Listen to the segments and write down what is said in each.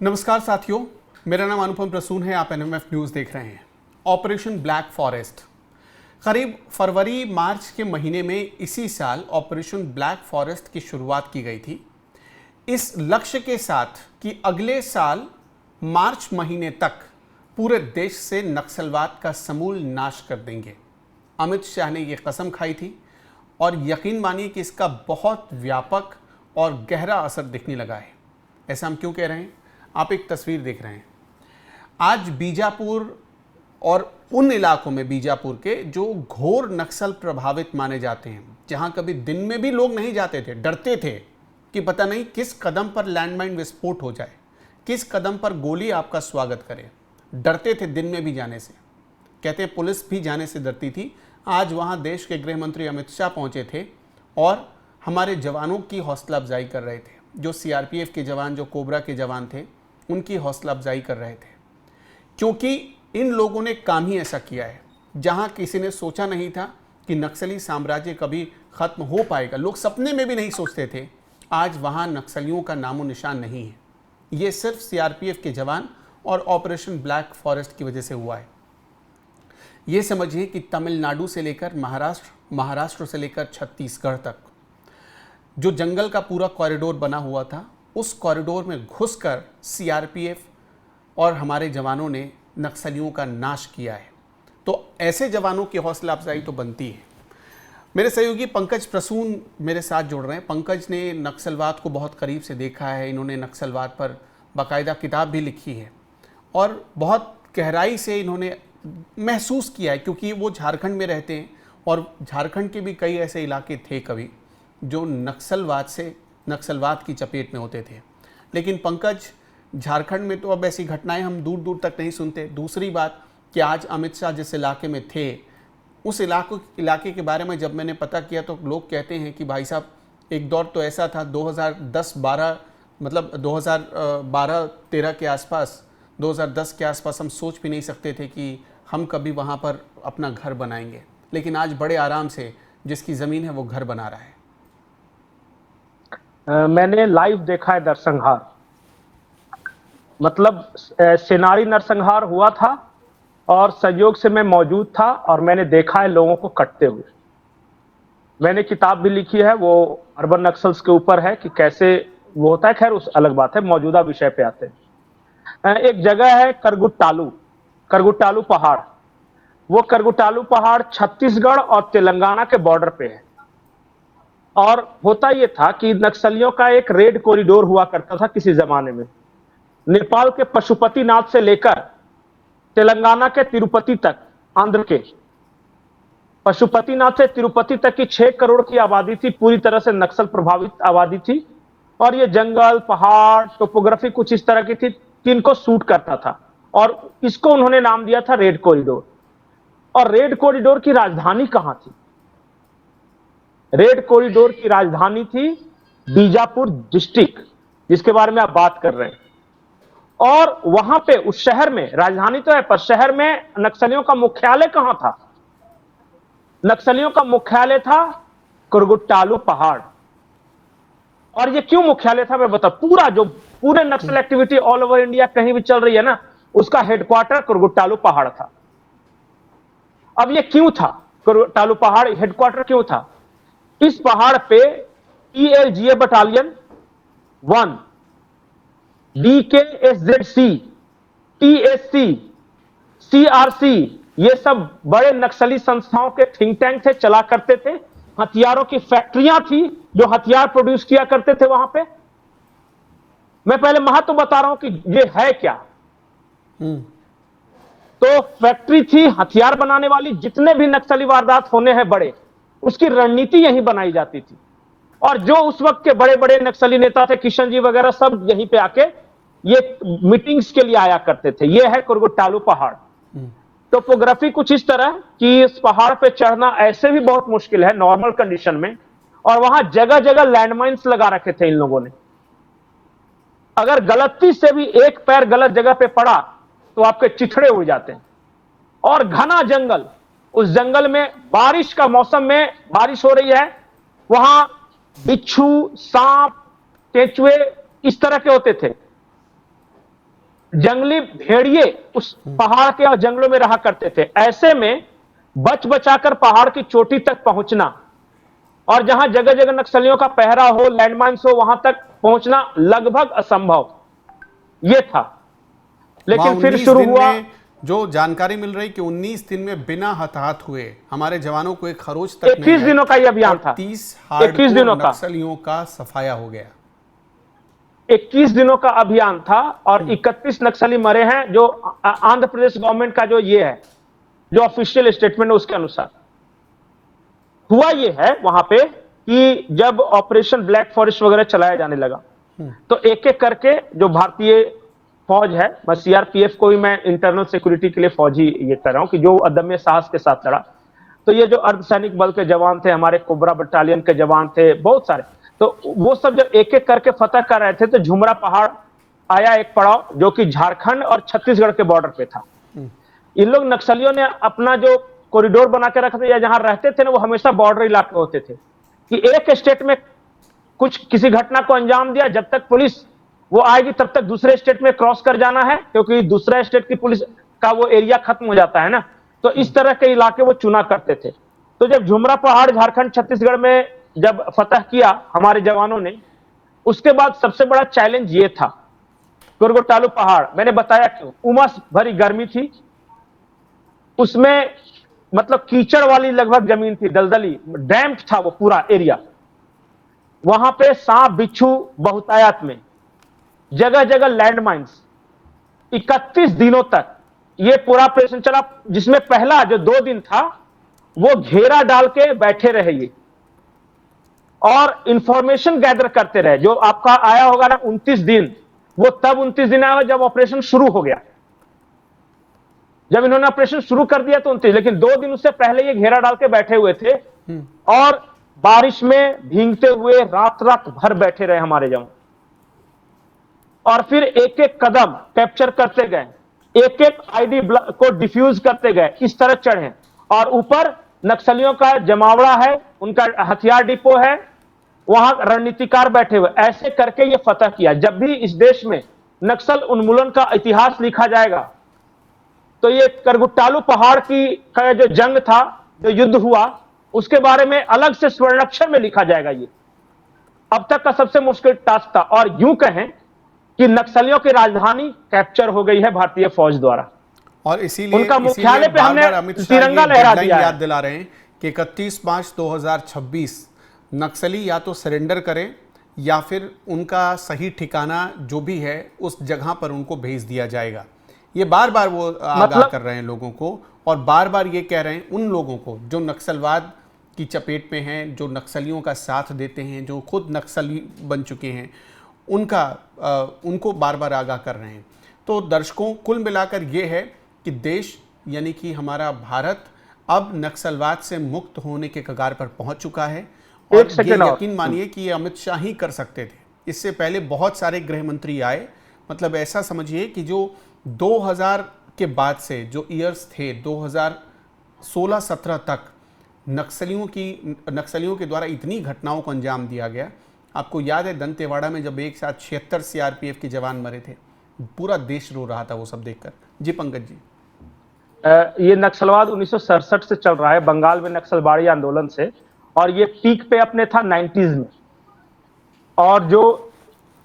नमस्कार साथियों, मेरा नाम अनुपम प्रसून है। आप एनएमएफ न्यूज़ देख रहे हैं। ऑपरेशन ब्लैक फॉरेस्ट करीब फरवरी मार्च के महीने में इसी साल ऑपरेशन ब्लैक फॉरेस्ट की शुरुआत की गई थी, इस लक्ष्य के साथ कि अगले साल मार्च महीने तक पूरे देश से नक्सलवाद का समूल नाश कर देंगे। अमित शाह ने ये कसम खाई थी और यकीन मानिए कि इसका बहुत व्यापक और गहरा असर दिखने लगा है। ऐसा हम क्यों कह रहे हैं? आप एक तस्वीर देख रहे हैं। आज बीजापुर और उन इलाकों में, बीजापुर के जो घोर नक्सल प्रभावित माने जाते हैं, जहां कभी दिन में भी लोग नहीं जाते थे, डरते थे कि पता नहीं किस कदम पर लैंडमाइन विस्फोट हो जाए, किस कदम पर गोली आपका स्वागत करे, डरते थे दिन में भी जाने से। कहते हैं पुलिस भी जाने से डरती थी। आज वहां देश के गृह मंत्री अमित शाह पहुंचे थे और हमारे जवानों की हौसला अफजाई कर रहे थे। जो सीआरपीएफ के जवान, जो कोबरा के जवान थे, उनकी हौसला अफजाई कर रहे थे, क्योंकि इन लोगों ने काम ही ऐसा किया है जहां किसी ने सोचा नहीं था कि नक्सली साम्राज्य कभी खत्म हो पाएगा। लोग सपने में भी नहीं सोचते थे। आज वहां नक्सलियों का नामो निशान नहीं है। ये सिर्फ सीआरपीएफ के जवान और ऑपरेशन ब्लैक फॉरेस्ट की वजह से हुआ है। ये समझिए कि तमिलनाडु से लेकर महाराष्ट्र से लेकर छत्तीसगढ़ तक जो जंगल का पूरा कॉरिडोर बना हुआ था, उस कॉरिडोर में घुसकर सीआरपीएफ और हमारे जवानों ने नक्सलियों का नाश किया है। तो ऐसे जवानों की हौसला अफजाई तो बनती है। मेरे सहयोगी पंकज प्रसून मेरे साथ जुड़ रहे हैं। पंकज ने नक्सलवाद को बहुत करीब से देखा है। इन्होंने नक्सलवाद पर बाकायदा किताब भी लिखी है और बहुत गहराई से इन्होंने महसूस किया है, क्योंकि वो झारखंड में रहते हैं और झारखंड के भी कई ऐसे इलाके थे कभी जो नक्सलवाद की चपेट में होते थे। लेकिन पंकज, झारखंड में तो अब ऐसी घटनाएं हम दूर दूर तक नहीं सुनते। दूसरी बात कि आज अमित शाह जिस इलाके में थे, उस इलाके के बारे में जब मैंने पता किया तो लोग कहते हैं कि भाई साहब, एक दौर तो ऐसा था 2010-12, मतलब 2012-13 के आसपास, 2010 के आसपास हम सोच भी नहीं सकते थे कि हम कभी वहाँ पर अपना घर बनाएंगे। लेकिन आज बड़े आराम से जिसकी ज़मीन है वो घर बना रहा है। मैंने लाइव देखा है नरसंहार। मतलब सेनारी नरसंहार हुआ था और संयोग से मैं मौजूद था और मैंने देखा है लोगों को कटते हुए। मैंने किताब भी लिखी है, वो अर्बन नक्सल्स के ऊपर है कि कैसे वो होता है। खैर उस अलग बात है, मौजूदा विषय पे आते हैं। एक जगह है करगुट्टालू पहाड़। वो करगुट्टालू पहाड़ छत्तीसगढ़ और तेलंगाना के बॉर्डर पे है। और होता यह था कि नक्सलियों का एक रेड कॉरिडोर हुआ करता था किसी जमाने में। नेपाल के पशुपतिनाथ से लेकर तेलंगाना के तिरुपति तक, आंध्र के पशुपतिनाथ से तिरुपति तक की 6 करोड़ की आबादी थी, पूरी तरह से नक्सल प्रभावित आबादी थी। और ये जंगल, पहाड़, टोपोग्राफी कुछ इस तरह की थी कि इनको सूट करता था और इसको उन्होंने नाम दिया था रेड कॉरिडोर। और रेड कॉरिडोर की राजधानी कहां थी? रेड कॉरिडोर की राजधानी थी बीजापुर डिस्ट्रिक्ट, जिसके बारे में आप बात कर रहे हैं। और वहां पे उस शहर में, राजधानी तो है पर शहर में नक्सलियों का मुख्यालय कहां था? नक्सलियों का मुख्यालय था करगुट्टालू पहाड़। और ये क्यों मुख्यालय था मैं बता, पूरे नक्सल एक्टिविटी ऑल ओवर इंडिया कहीं भी चल रही है ना, उसका हेडक्वार्टर करगुट्टालू पहाड़ था। अब ये क्यों था? करगुट्टालू पहाड़ हेडक्वार्टर क्यों था? इस पहाड़ पे PLGA battalion 1, DKSZC, TSC, CRC, ये सब बड़े नक्सली संस्थाओं के थिंक टैंक थे, चला करते थे। हथियारों की फैक्ट्रियां थी जो हथियार प्रोड्यूस किया करते थे वहां पे। मैं पहले महत्व बता रहा हूं कि ये है क्या। तो फैक्ट्री थी हथियार बनाने वाली। जितने भी नक्सली वारदात होने हैं बड़े, उसकी रणनीति यहीं बनाई जाती थी। और जो उस वक्त के बड़े बड़े नक्सली नेता थे, किशन जी वगैरह, सब यहीं पे आके ये मीटिंग्स के लिए आया करते थे। ये है करगुट्टालू पहाड़। टोपोग्राफी कुछ इस तरह कि इस पहाड़ पे चढ़ना ऐसे भी बहुत मुश्किल है नॉर्मल कंडीशन में। और वहां जगह जगह लैंडमाइंस लगा रखे थे इन लोगों ने। अगर गलती से भी एक पैर गलत जगह पे पड़ा तो आपके चिथड़े उड़ जाते हैं। और घना जंगल, उस जंगल में बारिश का मौसम में बारिश हो रही है, वहां बिच्छू, सांप, केंचुए इस तरह के होते थे। जंगली भेड़िए उस पहाड़ के और जंगलों में रहा करते थे। ऐसे में बच बचाकर पहाड़ की चोटी तक पहुंचना और जहां जगह जगह नक्सलियों का पहरा हो, लैंडमाइंस हो, वहां तक पहुंचना लगभग असंभव ये था। वहाँ लेकिन फिर 19 शुरू दिन हुआ। में जो जानकारी मिल रही कि 19 दिन में बिना हताहत हुए हमारे जवानों को एक खरोच तक नहीं 21 आई दिनों का यह अभियान और था। 30 21 हार्डकोर दिनों का नक्सलियों का सफाया हो गया। 21 दिनों का अभियान था और 31 नक्सली मरे हैं, जो आंध्र प्रदेश गवर्नमेंट का जो ये है, जो ऑफिशियल स्टेटमेंट है उसके अनुसार। हुआ ये है वहां पे कि जब ऑपरेशन ब्लैक फॉरेस्ट वगैरह चलाया जाने लगा, तो एक एक करके जो भारतीय फौज है, मैं सीआरपीएफ को भी मैं इंटरनल सिक्योरिटी के लिए फौजी ये कर रहा हूं कि जो अदम्य साहस के साथ लड़ा। तो ये जो अर्धसैनिक बल के जवान थे, हमारे कोबरा बटालियन के जवान थे, बहुत सारे, तो वो सब जब एक एक करके फतह कर रहे थे तो झुमरा पहाड़ आया एक पड़ाव, जो कि झारखंड और छत्तीसगढ़ के बॉर्डर पे था। इन लोग नक्सलियों ने अपना जो कॉरिडोर बना के रखा था या जहां रहते थे ना, वो हमेशा बॉर्डर इलाके होते थे कि एक स्टेट में कुछ किसी घटना को अंजाम दिया, जब तक पुलिस वो आएगी तब तक दूसरे स्टेट में क्रॉस कर जाना है, क्योंकि दूसरा स्टेट की पुलिस का वो एरिया खत्म हो जाता है ना। तो इस तरह के इलाके वो चुना करते थे। तो जब झुमरा पहाड़ झारखंड छत्तीसगढ़ में जब फतह किया हमारे जवानों ने, उसके बाद सबसे बड़ा चैलेंज ये था कुरगुटालू पहाड़। मैंने बताया क्यों, उमस भरी गर्मी थी, उसमें मतलब कीचड़ वाली लगभग जमीन थी, दलदली डैम्प था वो पूरा एरिया। वहां पे सांप बिच्छू बहुतायत में, जगह जगह लैंडमाइंस। 31 दिनों तक ये पूरा ऑपरेशन चला, जिसमें पहला जो 2 दिन था वो घेरा डाल के बैठे रहे ये और इंफॉर्मेशन गैदर करते रहे। जो आपका आया होगा ना 29 दिन, वो तब 29 दिन आया जब ऑपरेशन शुरू हो गया। जब इन्होंने ऑपरेशन शुरू कर दिया तो 29, लेकिन 2 दिन उससे पहले ये घेरा डाल के बैठे हुए थे और बारिश में भीगते हुए रात रात भर बैठे रहे हमारे जवान। और फिर एक एक कदम कैप्चर करते गए, एक एक आईडी को डिफ्यूज करते गए, इस तरह चढ़े। और ऊपर नक्सलियों का जमावड़ा है, उनका हथियार डिपो है, वहां रणनीतिकार बैठे हुए, ऐसे करके ये फतह किया। जब भी इस देश में नक्सल उन्मूलन का इतिहास लिखा जाएगा तो ये करगुटालू पहाड़ की का जो जंग था, जो युद्ध हुआ, उसके बारे में अलग से स्वर्णाक्षर में लिखा जाएगा। ये अब तक का सबसे मुश्किल टास्क था। और यूं कहें कि नक्सलियों की राजधानी कैप्चर हो गई है भारतीय फौज द्वारा, और इसीलिए उनका मुख्यालय पे बार हमने बार अमित शाह तिरंगा ये लहरा डेडलाइन दिया याद है। दिला रहे हैं कि 31 मार्च 2026 नक्सली या तो सरेंडर करें या फिर उनका सही ठिकाना जो भी है उस जगह पर उनको भेज दिया जाएगा। ये बार बार वो आगाह कर रहे हैं लोगों को, और बार बार ये कह रहे हैं उन लोगों को जो नक्सलवाद की चपेट में हैं, जो नक्सलियों का साथ देते हैं, जो खुद नक्सली बन चुके हैं, उनको बार बार आगाह कर रहे हैं। तो दर्शकों, कुल मिलाकर ये है कि देश यानी कि हमारा भारत अब नक्सलवाद से मुक्त होने के कगार पर पहुंच चुका है। और ये यकीन मानिए कि ये अमित शाह ही कर सकते थे। इससे पहले बहुत सारे गृह मंत्री आए, मतलब ऐसा समझिए कि जो 2000 के बाद से जो ईयर्स थे 2016-17 तक नक्सलियों के द्वारा इतनी घटनाओं को अंजाम दिया गया। आपको याद है दंतेवाड़ा में जब एक साथ 76 सीआरपीएफ के जवान मरे थे, पूरा देश रो रहा था वो सब देखकर। जी पंकज जी। ये नक्सलवाद 1967 से चल रहा है, बंगाल में नक्सलवाड़ी आंदोलन से, और ये पीक पे अपने था 90s में। और जो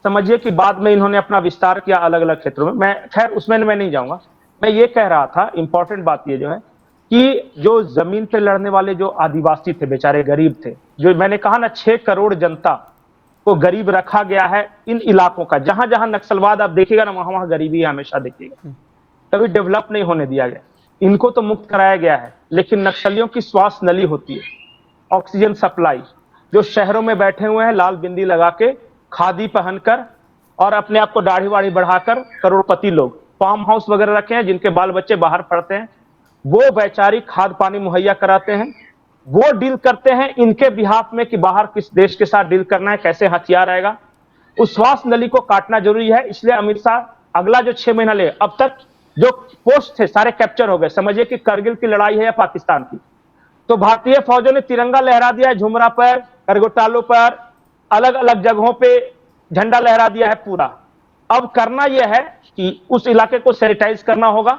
समझिए कि बाद में इन्होंने अपना विस्तार किया अलग अलग क्षेत्रों में, मैं खैर उसमें मैं नहीं जाऊंगा। मैं ये कह रहा था, इंपॉर्टेंट बात ये जो है कि जो जमीन पे लड़ने वाले जो आदिवासी थे, बेचारे गरीब थे, जो मैंने कहा ना 6 करोड़ जनता को गरीब रखा गया है इन इलाकों का। जहां जहां नक्सलवाद आप देखिएगा ना, वहां वहां गरीबी हमेशा देखिएगा, कभी डेवलप नहीं होने दिया गया। इनको तो मुक्त कराया गया है, लेकिन नक्सलियों की श्वास नली होती है, ऑक्सीजन सप्लाई, जो शहरों में बैठे हुए हैं लाल बिंदी लगा के, खादी पहनकर और अपने आप को दाढ़ी वाड़ी बढ़ाकर, करोड़पति लोग फार्म हाउस वगैरह रखे हैं, जिनके बाल बच्चे बाहर पढ़ते हैं, वो बेचारी खाद पानी मुहैया कराते हैं, वो डील करते हैं इनके बिहाफ में कि बाहर किस देश के साथ डील करना है, कैसे हथियार आएगा। उस श्वास नली को काटना जरूरी है। इसलिए अमित शाह अगला जो 6 महीना ले, अब तक जो पोस्ट थे सारे कैप्चर हो गए। समझिए कि करगिल की लड़ाई है या पाकिस्तान की, तो भारतीय फौजों ने तिरंगा लहरा दिया है झुमरा पर, करगुटालू पर, अलग अलग जगहों पे झंडा लहरा दिया है पूरा। अब करना यह है कि उस इलाके को सैनिटाइज करना होगा,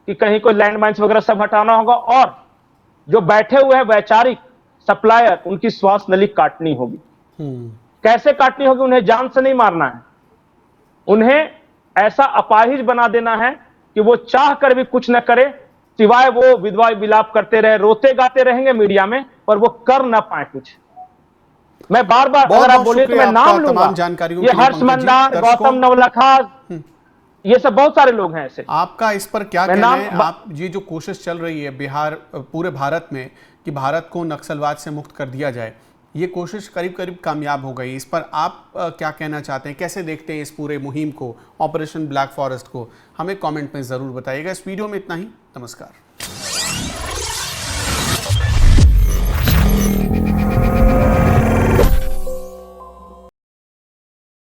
कि कहीं कोई लैंड माइन्स वगैरह सब हटाना होगा, और जो बैठे हुए हैं वैचारिक सप्लायर, उनकी श्वास नली काटनी होगी। कैसे काटनी होगी? उन्हें जान से नहीं मारना है, उन्हें ऐसा अपाहिज बना देना है कि वो चाह कर भी कुछ न करे, सिवाय वो विधवा विलाप करते रहे, रोते गाते रहेंगे मीडिया में, पर वो कर ना पाए कुछ। मैं बार बार, अगर आप बोले तो मैं नाम लूंगा, ये हर्ष मंदार, गौतम नवलखा, ये सब बहुत सारे लोग हैं ऐसे। आपका इस पर क्या कहना है? आप ये जो कोशिश चल रही है बिहार, पूरे भारत में, कि भारत को नक्सलवाद से मुक्त कर दिया जाए, ये कोशिश करीब करीब कामयाब हो गई, इस पर आप क्या कहना चाहते हैं? कैसे देखते हैं इस पूरे मुहिम को, ऑपरेशन ब्लैक फॉरेस्ट को? हमें कमेंट में ज़रूर बताइएगा। इस वीडियो में इतना ही। नमस्कार।